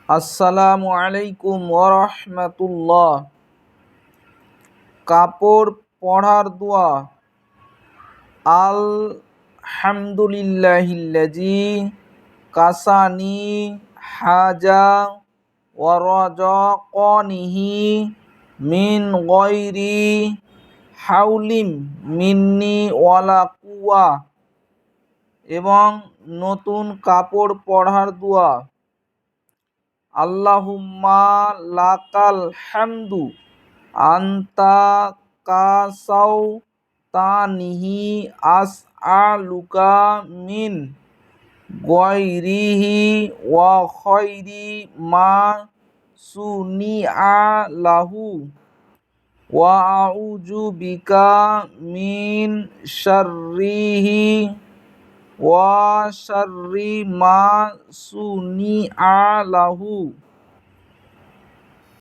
আসসালামু আলাইকুম ওরহমাতুল্লাহ। কাপড় পরার দোয়া। আলহামদুলিল্লাহিল্লাযী কাসানি হাজা ওয়া রাযাকানিহি মিন গায়রি হাওলিম মিন্নি ওয়ালা কুওয়া। এবং নতুন কাপড় পরার দোয়া। আল্লাহুম্মা লাকাল হামদু আনতা কাসাও তানিহি আসআলুকা মিন গায়রিহি ওয়া খায়রি মা সুনিআ লাহু ওয়া আউযু বিকা মিন শাররিহি ওয়া শাররি মা সুনিআ লাহু।